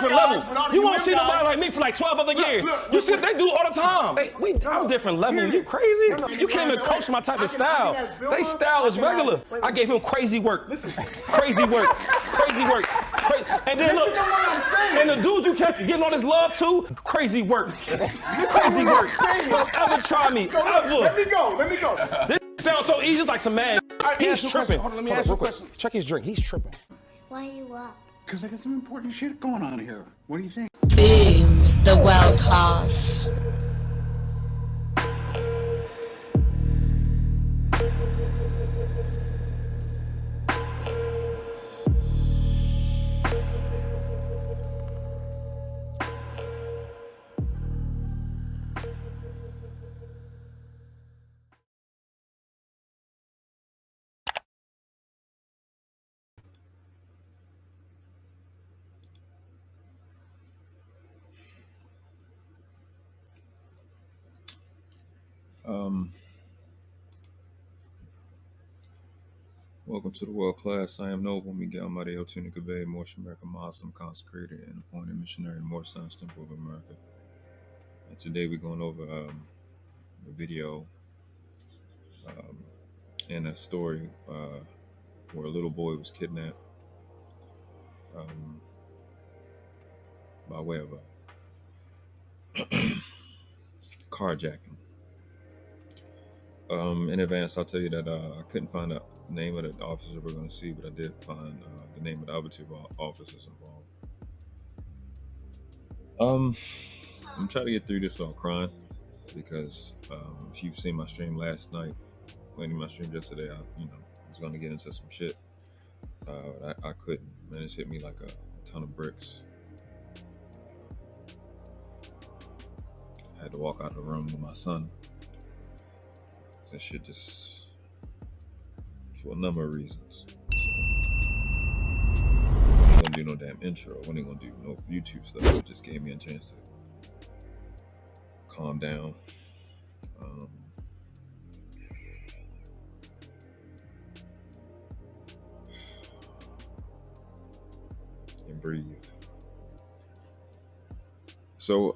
different level. You won't see nobody like me for like 12 other years. You see what they do all the time. I'm different level. You crazy? You can't even coach my type of style. They style is regular. I gave him crazy work. Crazy work. Crazy work. And then look, and the dudes you kept getting all this love to, crazy work. Crazy work. Don't ever try me. Ever. Let me go. This sounds so easy. It's like some man. He's tripping. Hold on, let me ask you a question. Check his drink. He's tripping. Why are you up? Because I got some important shit going on here. What do you think? Boom, the world class. Welcome to the world class. I am Noble Miguel Maree Tunica Bay, Moorish American Muslim, consecrated and appointed missionary in Moorish Science Temple of America. And today we're going over a video and a story where a little boy was kidnapped by way of a carjacking. In advance, I'll tell you that I couldn't find the name of the officer we're going to see, but I did find the name of the other two officers involved. I'm trying to get through this without crying because if you've seen my stream last night, planning my stream yesterday, I was going to get into some shit. I couldn't. Man, it's hit me like a ton of bricks. I had to walk out of the room with my son. That shit just for a number of reasons. So, I ain't gonna do no damn intro. I ain't gonna do no YouTube stuff. It just gave me a chance to calm down. And breathe. So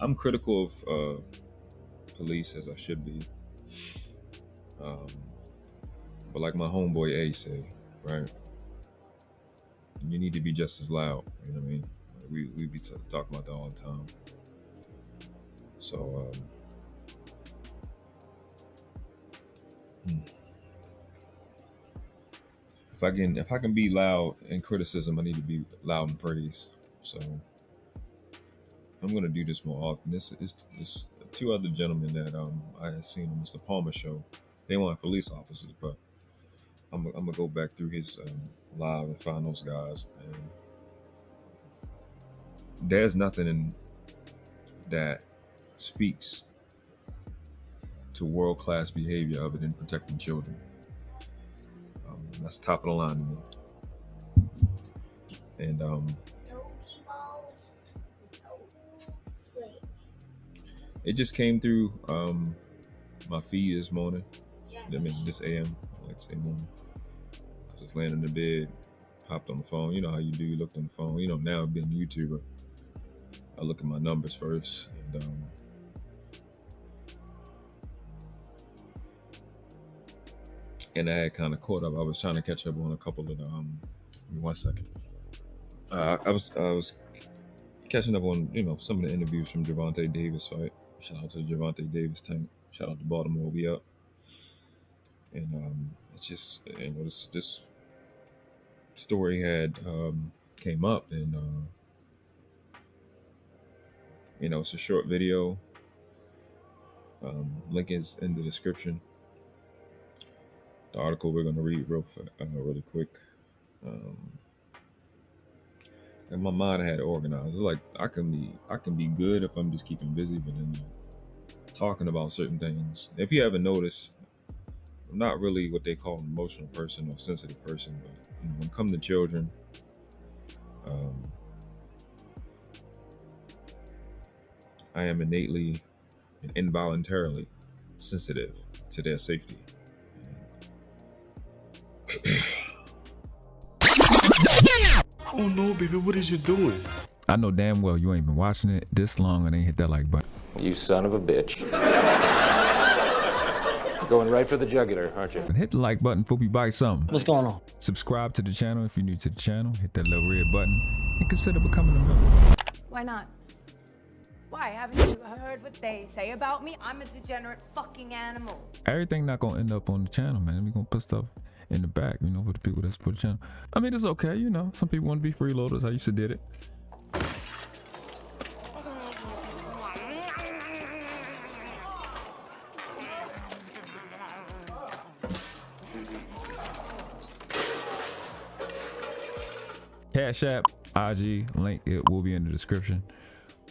I'm critical of police, as I should be. But like my homeboy A say, right? You need to be just as loud. You know what I mean? We be talking about that all the time. So if I can be loud in criticism, I need to be loud in praise. So I'm gonna do this more often. This is two other gentlemen that I had seen on Mr. Palmer's show. They weren't police officers, but I'm gonna go back through his live and find those guys. And there's nothing in that speaks to world-class behavior other than protecting children. That's top of the line to me. And it just came through my feed this morning. I mean, this AM, like say morning. I was just laying in the bed, hopped on the phone. You know how you do, you looked on the phone. You know, now being a YouTuber, I look at my numbers first. And I had kind of caught up. I was trying to catch up on a couple of the, 1 second. I was catching up on, some of the interviews from Gervonta Davis fight. Shout out to Gervonta Davis tank. Shout out to Baltimore, we up. And it's just, this story had came up, and it's a short video. Link is in the description. The article we're gonna read really quick. And my mind had organized. It's like I can be good if I'm just keeping busy, but then talking about certain things. If you haven't noticed, I'm not really what they call an emotional person or sensitive person, but when it comes to children, I am innately and involuntarily sensitive to their safety. Oh no, baby, what is you doing? I know damn well you ain't been watching it this long and ain't hit that like button. You son of a bitch. Going right for the jugular, aren't you? And hit the like button before we buy something. What's going on? Subscribe to the channel if you're new to the channel. Hit that little red button and consider becoming a member. Why not? Why? Haven't you heard what they say about me? I'm a degenerate fucking animal. Everything not gonna end up on the channel, man. We gonna put stuff in the back, you know, for the people that support the channel. I mean, it's okay, you know. Some people want to be freeloaders. I used to did it. Cash App, IG, link, it will be in the description.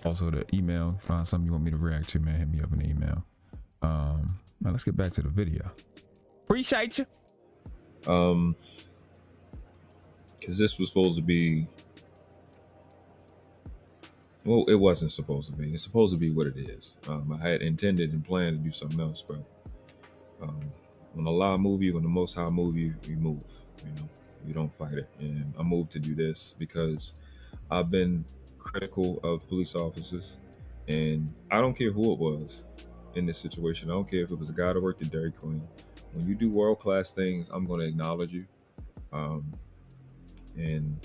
Also the email, find something you want me to react to, man, hit me up in the email. Now let's get back to the video. Appreciate you. Because this was supposed to be, well, it wasn't supposed to be. It's supposed to be what it is. I had intended and planned to do something else, but when Allah move you, when the Most High move you, you move, you know. You don't fight it. And I moved to do this because I've been critical of police officers, and I don't care who it was in this situation. I don't care if it was a guy that worked at Dairy Queen. When you do world-class things, I'm going to acknowledge you. And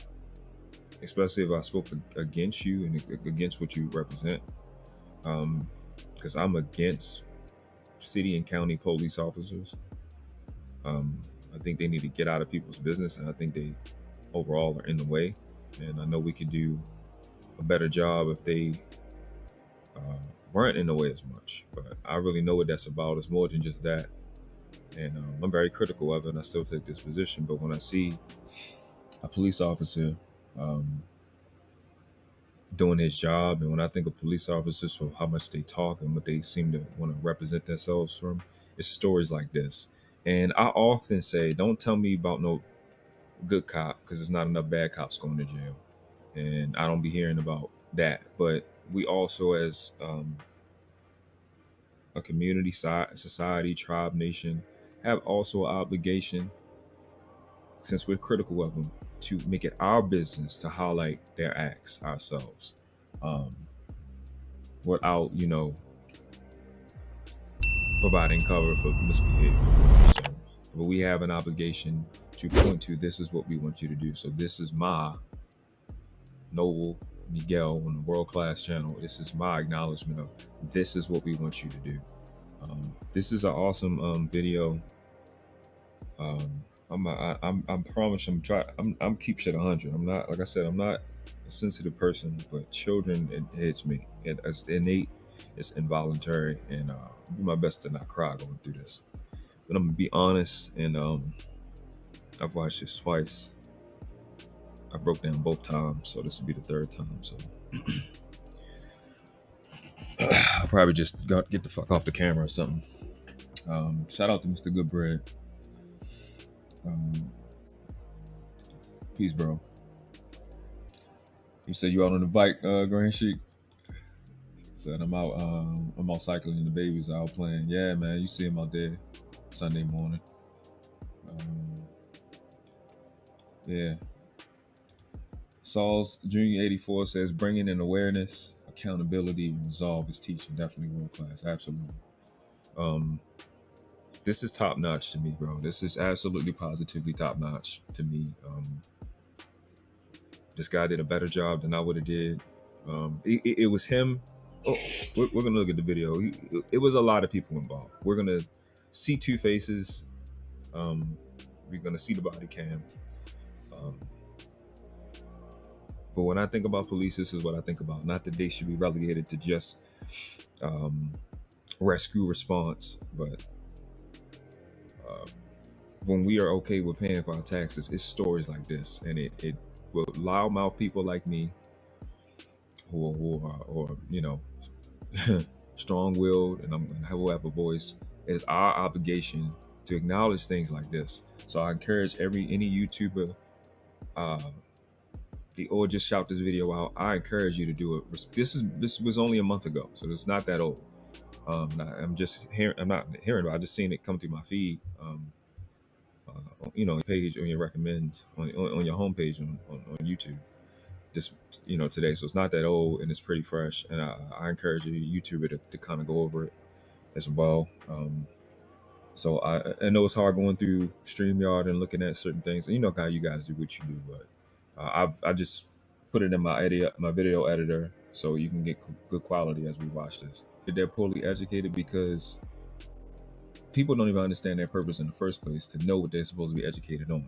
especially if I spoke against you and against what you represent, because I'm against city and county police officers. I think they need to get out of people's business, and I think they overall are in the way. And I know we could do a better job if they weren't in the way as much. But I really know what that's about. It's more than just that. And I'm very critical of it, and I still take this position. But when I see a police officer doing his job, and when I think of police officers for how much they talk and what they seem to want to represent themselves from, it's stories like this. And I often say, don't tell me about no good cop, because there's not enough bad cops going to jail. And I don't be hearing about that. But we also, as a community, society, tribe, nation, have also an obligation, since we're critical of them, to make it our business to highlight their acts ourselves, without, you know, providing cover for misbehavior. So, but we have an obligation to point to, this is what we want you to do. So this is my Noble Miguel on the World Class channel. This is my acknowledgement of, this is what we want you to do. This is an awesome video. I'm promise I'm keep shit 100. I'm not, like I said, I'm not a sensitive person, but children, it hits me. It's innate, it's involuntary, and I'll do my best to not cry going through this. But I'm gonna be honest, and I've watched this twice. I broke down both times, so this will be the third time. So I'll probably just get the fuck off the camera or something. Shout out to Mr. Goodbread. Peace, bro. You said you out on the bike, Grand Sheik? Said I'm out cycling and the babies are out playing. Yeah, man, you see him out there Sunday morning. Yeah. Saul's Junior 84 says, bringing in awareness, accountability, and resolve is teaching. Definitely world class. Absolutely. This is top notch to me, bro. This is absolutely positively top notch to me. This guy did a better job than I would have did. It was him. Oh, we're gonna look at the video. It was a lot of people involved. We're gonna see two faces. We're gonna see the body cam. But when I think about police, this is what I think about. Not that they should be relegated to just rescue response, but when we are okay with paying for our taxes, it's stories like this, and it will loudmouth people like me, who are you know, strong-willed, and who have a voice. It's our obligation to acknowledge things like this. So I encourage any YouTuber, or just shout this video out. I encourage you to do it. This was only a month ago, so it's not that old. I'm not hearing about it. I just seen it come through my feed. You know, page on your recommends on your homepage on YouTube. just today, so it's not that old and it's pretty fresh. And I encourage you YouTuber to kind of go over it as well. So I know it's hard going through StreamYard and looking at certain things. And you know how you guys do what you do, but I just put it in my video editor so you can get good quality as we watch this. They're poorly educated because people don't even understand their purpose in the first place to know what they're supposed to be educated on.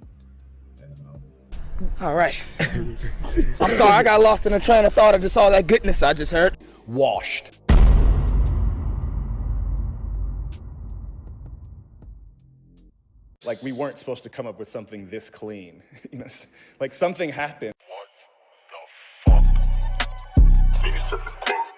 And, all right. I'm sorry, I got lost in a train of thought of just all that goodness I just heard. Washed. Like we weren't supposed to come up with something this clean. Like something happened. What the fuck? These different things.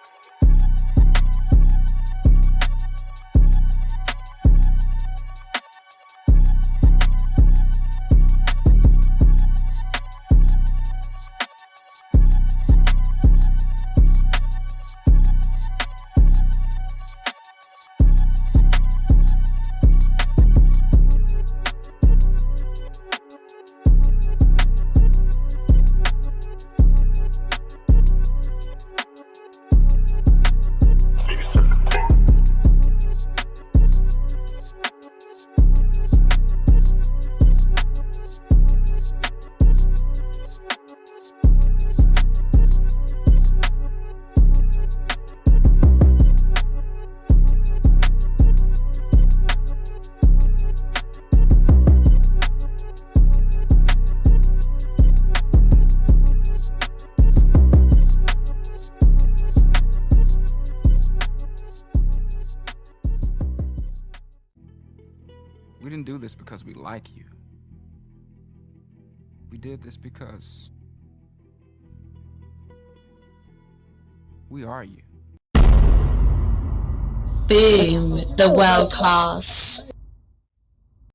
We didn't do this because we like you. We did this because we are you. Boom, the world class.